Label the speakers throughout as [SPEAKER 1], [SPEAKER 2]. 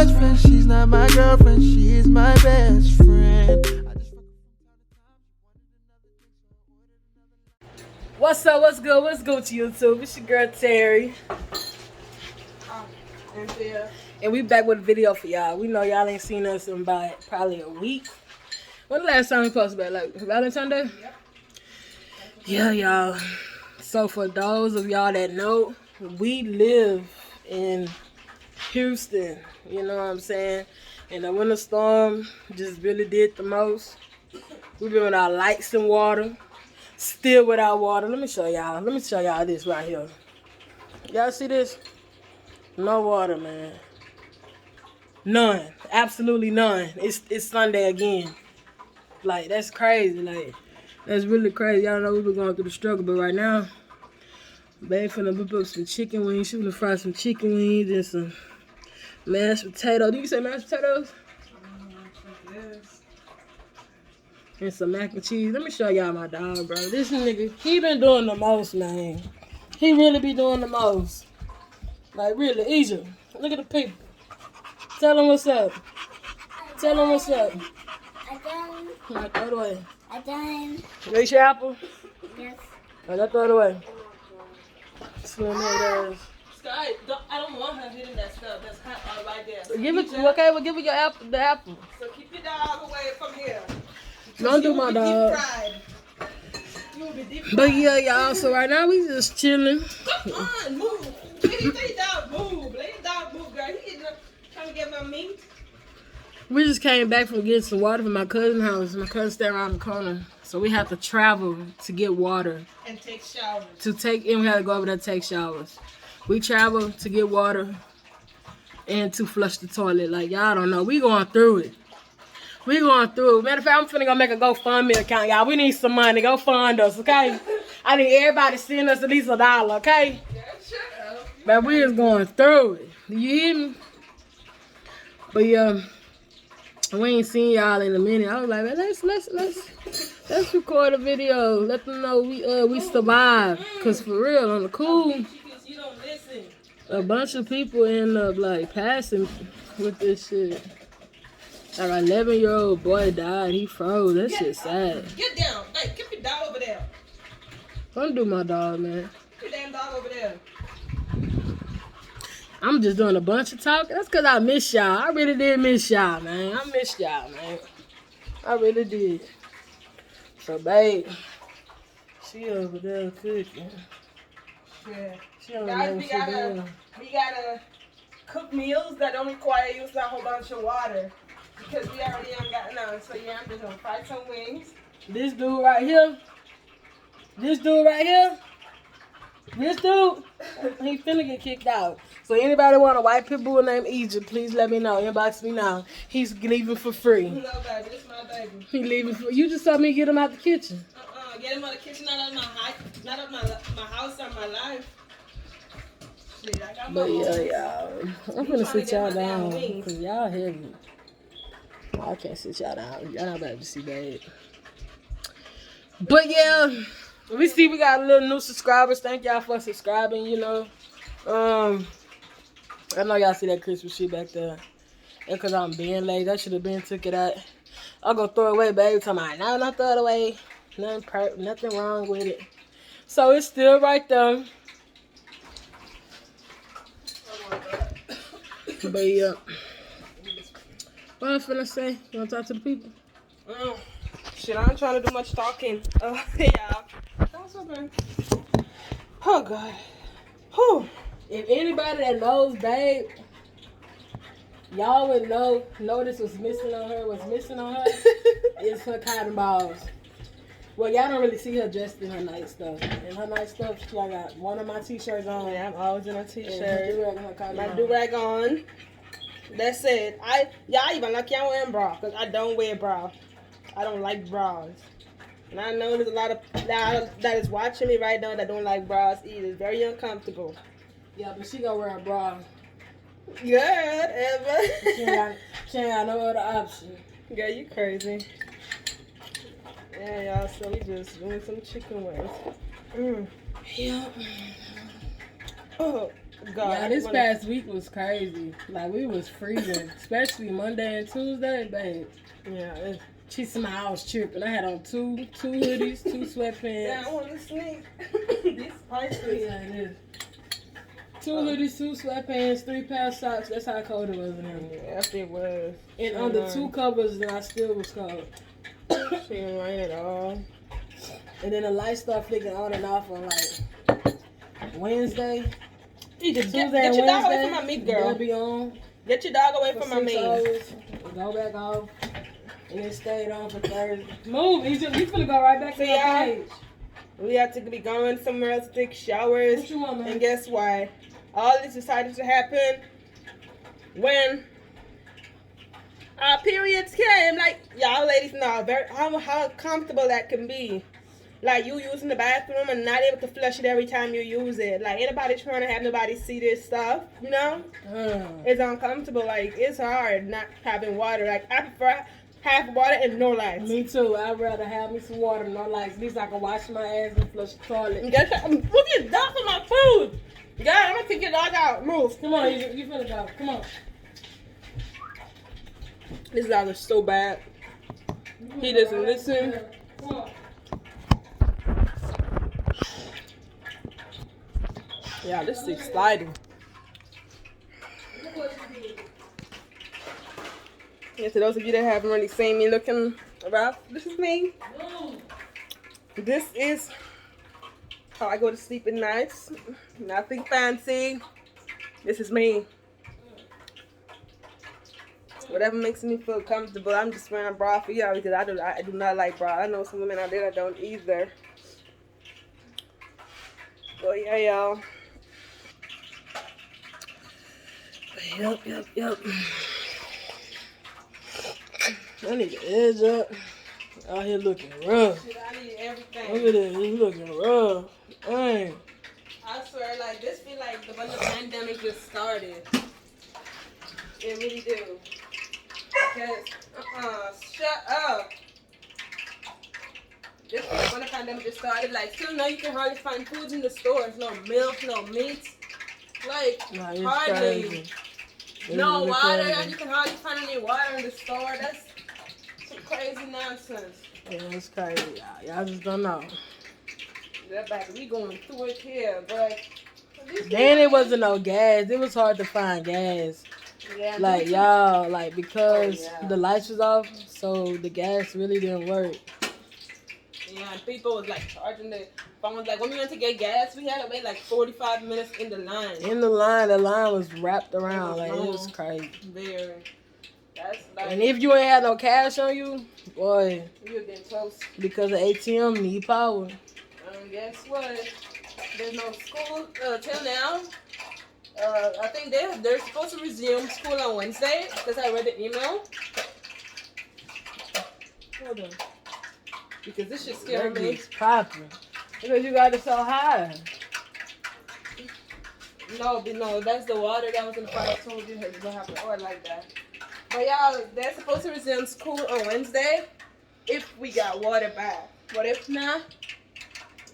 [SPEAKER 1] best friend. She's not my girlfriend, she is my best friend.
[SPEAKER 2] What's up? What's good? What's good to YouTube? It's your girl Terry. And we back with a video for y'all. We know y'all ain't seen us in about probably a week. When the last time we posted back? Like Valentine's Day? Yep. Yeah, y'all. So for those of y'all that know, we live in Houston. You know what I'm saying? And the winter storm just really did the most. We've been without lights and water. Still without water. Let me show y'all. Let me show y'all this right here. Y'all see this? No water, man. None. Absolutely none. It's Sunday again. Like, that's crazy. Like, that's really crazy. Y'all know we've been going through the struggle, but right now, babe finna whip up some chicken wings. She finna fry some chicken wings and some mashed potatoes. Did you say mashed potatoes? Yes. And some mac and cheese. Let me show y'all my dog, bro. This nigga, he been doing the most, man. He really be doing the most. Like, really, Egypt. Look at the people. Tell them what's up. Tell them what's up.
[SPEAKER 3] I done.
[SPEAKER 2] Right, throw it away.
[SPEAKER 3] I done.
[SPEAKER 2] Raise your apple.
[SPEAKER 3] Yes.
[SPEAKER 2] Alright, throw it away. Slim head ass.
[SPEAKER 4] Sky, I don't want her hitting that stuff. That's hot right there. So
[SPEAKER 2] Give it. Okay, well, give it your apple. The apple.
[SPEAKER 4] So keep your dog away from here.
[SPEAKER 2] Don't do my dog.
[SPEAKER 4] You will be deep fried.
[SPEAKER 2] But yeah, y'all. So right now we just chilling.
[SPEAKER 4] Come on, move. Let your dog move. Let your dog move, girl. He trying to get my meat.
[SPEAKER 2] We just came back from getting some water from my cousin's house. My cousin stay around the corner, so we have to travel to get water.
[SPEAKER 4] And take showers.
[SPEAKER 2] And we had to go over there to take showers. We travel to get water and to flush the toilet. Like, y'all don't know. We going through it. We going through it. Matter of fact, I'm finna go make a GoFundMe account, y'all. We need some money. Go fund us, okay? I need everybody to send us at least $1, okay?
[SPEAKER 4] Yeah, sure.
[SPEAKER 2] But we is going through it. You hear me? But yeah, we ain't seen y'all in a minute. I was like, man, let's record a video. Let them know we survived. Cause for real, on the cool,
[SPEAKER 4] You don't listen.
[SPEAKER 2] a bunch of people end up like passing with this shit. Like an 11-year-old boy died. He froze. That shit sad.
[SPEAKER 4] Get down. Hey, keep your dog over there.
[SPEAKER 2] Don't do my dog, man.
[SPEAKER 4] Keep your damn dog over there.
[SPEAKER 2] I'm just doing a bunch of talking. That's because I miss y'all. I really did miss y'all, man. I missed y'all, man. I really did. So, babe, she over there cooking.
[SPEAKER 4] Yeah.
[SPEAKER 2] She don't
[SPEAKER 4] Guys,
[SPEAKER 2] know what she doing.
[SPEAKER 4] we gotta cook meals that don't require using a whole bunch of water. Because we already ain't got none. So yeah, I'm just gonna fry some wings.
[SPEAKER 2] This dude right here. This dude, he finna get kicked out. So anybody want a white pit bull named Egypt, please let me know. Inbox me now. He's leaving for free.
[SPEAKER 4] No, baby, this is my baby.
[SPEAKER 2] He leaving for. You just told me to get him out the kitchen.
[SPEAKER 4] Get him out of the kitchen, not out of my house or my life. Shit, I got my
[SPEAKER 2] But yeah,
[SPEAKER 4] own.
[SPEAKER 2] y'all. I'm finna sit y'all down because y'all heavy. I can't sit y'all down. Y'all not about to see babe. But yeah, we see we got a little new subscribers. Thank y'all for subscribing, you know. I know y'all see that Christmas shit back there. And cause I'm being late, I should have been took it out. I'll go throw it away, babe. Tell me, no, not throw it away. Nothing wrong with it. So it's still right there. But yeah. What I finna say? You wanna talk to the people?
[SPEAKER 4] Shit, I ain't trying to do much talking. Yeah. That's okay. Oh, God. Whew.
[SPEAKER 2] If anybody that knows babe, y'all would know this was missing on her. What's missing on her is her cotton balls. Well, y'all don't really see her dressed in her night stuff. In her night stuff, she got one of my t-shirts on.
[SPEAKER 4] Yeah, I'm always in a
[SPEAKER 2] And her
[SPEAKER 4] t-shirt.
[SPEAKER 2] do-rag and her cotton
[SPEAKER 4] My
[SPEAKER 2] balls.
[SPEAKER 4] do-rag on. That's it. Y'all even lucky I'm wearing bra because I don't wear bra. I don't like bras. And I know there's a lot of that is watching me right now that don't like bras either. It's very uncomfortable.
[SPEAKER 2] Yeah, but she gonna wear a bra.
[SPEAKER 4] Good, Ever.
[SPEAKER 2] She ain't got no other option.
[SPEAKER 4] Girl, you crazy. Yeah, y'all, so we just doing some chicken wings.
[SPEAKER 2] Yeah.
[SPEAKER 4] Oh, God,
[SPEAKER 2] Yeah, this
[SPEAKER 4] wanna-
[SPEAKER 2] past week was crazy. Like, we was freezing, especially Monday and Tuesday, babe.
[SPEAKER 4] Yeah, it's,
[SPEAKER 2] She said I was tripping. I had on two hoodies, 2 sweatpants.
[SPEAKER 4] yeah, I want to sneak. These spices.
[SPEAKER 2] Yeah, it is. 2 hoodies, 2 sweatpants, 3 pair of socks. That's how cold it was in there.
[SPEAKER 4] Yes, it was.
[SPEAKER 2] And under 2 covers, and I still was cold.
[SPEAKER 4] She didn't rain at all.
[SPEAKER 2] And then the lights start flicking on and off on like Wednesday.
[SPEAKER 4] Get
[SPEAKER 2] Tuesday
[SPEAKER 4] your
[SPEAKER 2] and
[SPEAKER 4] dog away
[SPEAKER 2] Wednesday.
[SPEAKER 4] from my meat, girl.
[SPEAKER 2] They'll be on
[SPEAKER 4] Get your dog away
[SPEAKER 2] for
[SPEAKER 4] from my
[SPEAKER 2] 6
[SPEAKER 4] meat.
[SPEAKER 2] hours. Go back off. And then stayed on for Thursday. Move. He's finna go right back to
[SPEAKER 4] See,
[SPEAKER 2] the
[SPEAKER 4] y'all?
[SPEAKER 2] page.
[SPEAKER 4] We have to be going somewhere else to take showers.
[SPEAKER 2] What you want, man?
[SPEAKER 4] And guess why? All this decided to happen when our periods came. Like, y'all ladies know how comfortable that can be. Like, you using the bathroom and not able to flush it every time you use it. Like, anybody trying to have nobody see this stuff, you know? It's uncomfortable. Like, it's hard not having water. Like, I prefer half water and no lights.
[SPEAKER 2] Me too. I'd rather have me some water, no lights. At least I can wash my ass and flush the toilet.
[SPEAKER 4] Look at dog for my food. God, I'm gonna take your dog out. Move.
[SPEAKER 2] Come on, you finna go. Come on.
[SPEAKER 4] This dog is so bad. He doesn't listen.
[SPEAKER 2] Come on.
[SPEAKER 4] Yeah, this thing's sliding. Yeah, to those of you that haven't really seen me looking rough, this is me. This is how I go to sleep at nights. Nothing fancy. This is me. Whatever makes me feel comfortable. I'm just wearing a bra for y'all because I do not like bra. I know some women out there that don't either. So yeah, y'all. Yep.
[SPEAKER 2] I need the edge up. Out here looking rough.
[SPEAKER 4] Shit, I need everything.
[SPEAKER 2] Look at this. He's looking rough. Dang.
[SPEAKER 4] I swear, like, this feel like when the pandemic just started. It really do. Because, shut up. This feel like when the pandemic just started. Like, still now you can hardly find foods in the stores. No milk, no meat. Like,
[SPEAKER 2] Nah, it's
[SPEAKER 4] hardly.
[SPEAKER 2] crazy. It's
[SPEAKER 4] No
[SPEAKER 2] really
[SPEAKER 4] water.
[SPEAKER 2] crazy.
[SPEAKER 4] You can hardly find any water in the store. That's some crazy nonsense.
[SPEAKER 2] Yeah, it's crazy. Y'all just don't know.
[SPEAKER 4] That back, we going through it here, but.
[SPEAKER 2] Then it wasn't no gas. It was hard to find gas.
[SPEAKER 4] Yeah,
[SPEAKER 2] Like, y'all, like, because
[SPEAKER 4] Oh, yeah.
[SPEAKER 2] the lights was off, so the gas really didn't work.
[SPEAKER 4] Yeah, and people was like charging the phones. Like when we went to get gas, we had to wait like 45 minutes in the line.
[SPEAKER 2] In the line was wrapped around. Like, it was
[SPEAKER 4] long.
[SPEAKER 2] crazy.
[SPEAKER 4] Very. That's like.
[SPEAKER 2] And if you ain't had no cash on you, boy,
[SPEAKER 4] You're getting close.
[SPEAKER 2] because the ATM need power.
[SPEAKER 4] Guess what? There's no school till now. I think they're supposed to resume school on Wednesday because I read the email. Hold on. Because this shit scared me.
[SPEAKER 2] It's popping. Because you got it so high.
[SPEAKER 4] No, that's the water that was in the pot. I told you you don't have to order like that. But y'all, they're supposed to resume school on Wednesday if we got water back. But if not,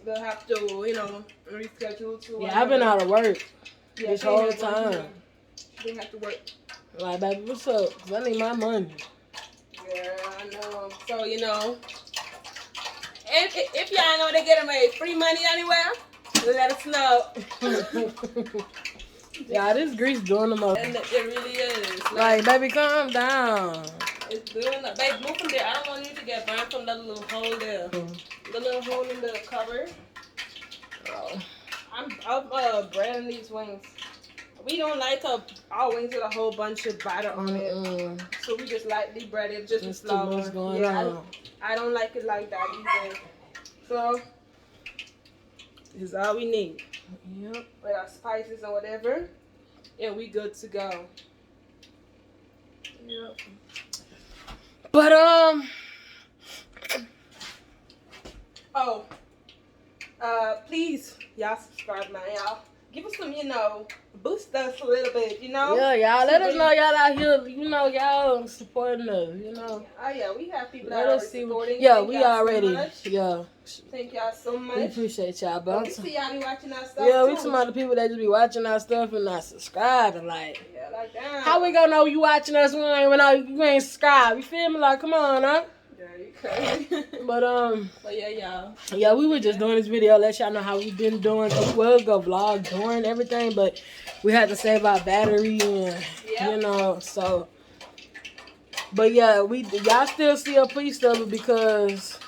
[SPEAKER 4] they'll have to, reschedule to.
[SPEAKER 2] Yeah, I've been out of work
[SPEAKER 4] Yeah,
[SPEAKER 2] this
[SPEAKER 4] they
[SPEAKER 2] whole
[SPEAKER 4] have to-
[SPEAKER 2] time.
[SPEAKER 4] They have to work.
[SPEAKER 2] Like, baby, what's up? 'Cause I need my money.
[SPEAKER 4] Yeah, I know. So, if y'all know they get them free money anywhere, let us know.
[SPEAKER 2] Yeah, this grease doing the most.
[SPEAKER 4] And it really is.
[SPEAKER 2] Like, baby, calm down.
[SPEAKER 4] It's doing that. Babe, move from there. I don't want you to get burned from that little hole there. The little hole in the cover.
[SPEAKER 2] Oh.
[SPEAKER 4] I'm breading these wings. We don't like our wings with a whole bunch of batter on it. So we just lightly bread it just with
[SPEAKER 2] There's too
[SPEAKER 4] flour.
[SPEAKER 2] much going on.
[SPEAKER 4] I don't like it like that either. So this is all we need.
[SPEAKER 2] Yep.
[SPEAKER 4] With our spices or whatever. And we good to go.
[SPEAKER 2] Yep. But
[SPEAKER 4] Oh, please, y'all subscribe, man. Y'all give us some, boost us a little bit,
[SPEAKER 2] Yeah, y'all. Let us know y'all out here. Y'all supporting us.
[SPEAKER 4] Oh yeah, we have people
[SPEAKER 2] Let
[SPEAKER 4] that
[SPEAKER 2] us
[SPEAKER 4] are
[SPEAKER 2] see.
[SPEAKER 4] supporting.
[SPEAKER 2] Yeah,
[SPEAKER 4] Thank
[SPEAKER 2] we
[SPEAKER 4] y'all
[SPEAKER 2] already.
[SPEAKER 4] So much.
[SPEAKER 2] Yeah,
[SPEAKER 4] Thank y'all so much.
[SPEAKER 2] we appreciate y'all.
[SPEAKER 4] But
[SPEAKER 2] But
[SPEAKER 4] we see y'all be watching our stuff
[SPEAKER 2] yeah,
[SPEAKER 4] too.
[SPEAKER 2] we some other people that just be watching our stuff and not subscribing. Like,
[SPEAKER 4] Yeah, like that.
[SPEAKER 2] how we gonna know you watching us when you ain't subscribed? You feel me? Like, come on, huh?
[SPEAKER 4] Yeah, you crazy.
[SPEAKER 2] But
[SPEAKER 4] yeah, y'all.
[SPEAKER 2] Yeah, we were just doing this video, let y'all know how we been doing. We was gonna vlog during everything, but we had to save our battery and so. But yeah, y'all still see a piece of it because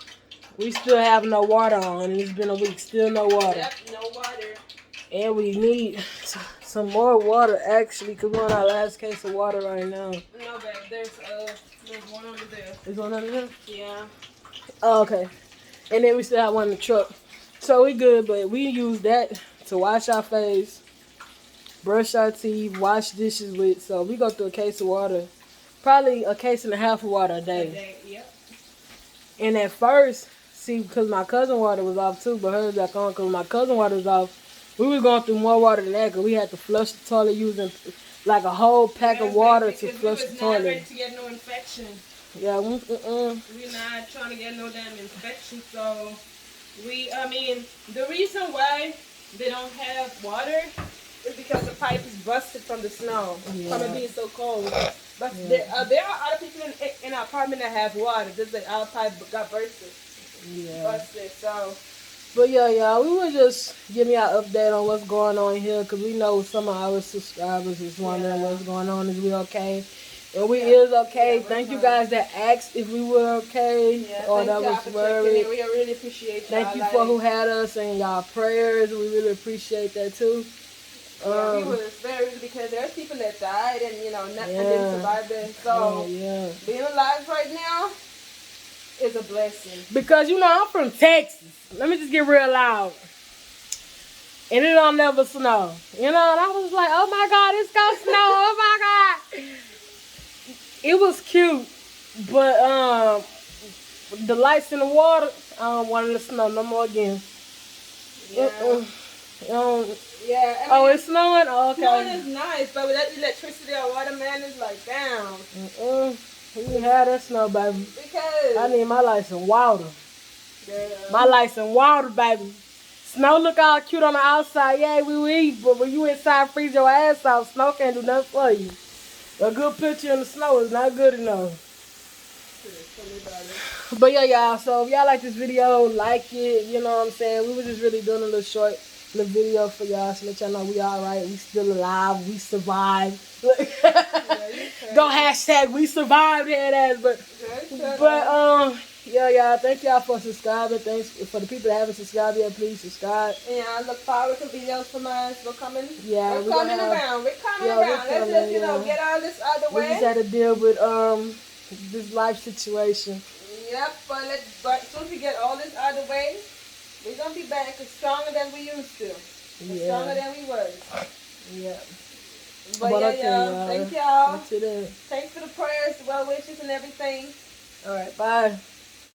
[SPEAKER 2] we still have no water on, and it's been a week, still no water.
[SPEAKER 4] Yep, no water.
[SPEAKER 2] And we need some more water actually, cause we're on our last case of water right now.
[SPEAKER 4] No, babe, there's one over there.
[SPEAKER 2] There's one under there?
[SPEAKER 4] Yeah.
[SPEAKER 2] Oh, okay. And then we still have one in the truck. So we good, but we use that to wash our face, brush our teeth, wash dishes with. So we go through a case of water, probably a case and a half of water a day.
[SPEAKER 4] Yep.
[SPEAKER 2] And at first, see, because my cousin water was off too, but hers back on because my cousin water was off, we was going through more water than that because we had to flush the toilet using like a whole pack of water to flush the toilet.
[SPEAKER 4] We was not ready to get no infection.
[SPEAKER 2] Yeah,
[SPEAKER 4] we're not trying to get no damn infection, so the reason why they don't have water is because the pipe is busted from the snow, from it being so cold. But there are other people in our apartment that have water, just like our pipe got busted. Busted, so.
[SPEAKER 2] But yeah, y'all, we were just giving y'all an update on what's going on here, because we know some of our subscribers is wondering what's going on. Is we okay? And we is okay.
[SPEAKER 4] Yeah,
[SPEAKER 2] thank you guys that asked if we were okay or that was worried.
[SPEAKER 4] We really appreciate y'all.
[SPEAKER 2] Thank you for who had us and y'all prayers. We really appreciate that too.
[SPEAKER 4] We was very, because there's people that died and nothing didn't survive it. So being alive right now is a blessing.
[SPEAKER 2] Because I'm from Texas. Let me just get real loud. And it don't never snow. And I was like, oh my God, it's gonna snow. Oh my God. It was cute, but the lights in the water, I don't want it to snow no more again.
[SPEAKER 4] Yeah.
[SPEAKER 2] It's snowing? Oh, okay.
[SPEAKER 4] Snowing is nice, but with that electricity or water, man, is like down.
[SPEAKER 2] We didn't have that snow, baby.
[SPEAKER 4] Because
[SPEAKER 2] I need my lights in water.
[SPEAKER 4] Yeah.
[SPEAKER 2] My lights in water, baby. Snow look all cute on the outside. Yeah, we eat, but when you inside freeze your ass off, snow can't do nothing for you. A good picture in the snow is not good enough. But yeah, y'all. So if y'all like this video, like it. You know what I'm saying? We were just really doing a little short video for y'all to let y'all know we all right. We still alive. We survived. Go hashtag we survived head ass. But yeah, y'all. Thank y'all for subscribing. Thanks for the people that haven't subscribed yet. Please subscribe.
[SPEAKER 4] Yeah, I look forward to videos from us. We're coming.
[SPEAKER 2] Yeah,
[SPEAKER 4] we're coming around. We're coming around. Let's just get all this out of the way.
[SPEAKER 2] We just had to deal with this life situation.
[SPEAKER 4] Yep, but as soon as we get all this out of the way, we're gonna be back stronger than we used to. Stronger than we was.
[SPEAKER 2] Yeah.
[SPEAKER 4] But y'all. Thank y'all.
[SPEAKER 2] Thanks
[SPEAKER 4] for the prayers, well wishes, and everything.
[SPEAKER 2] All right, bye.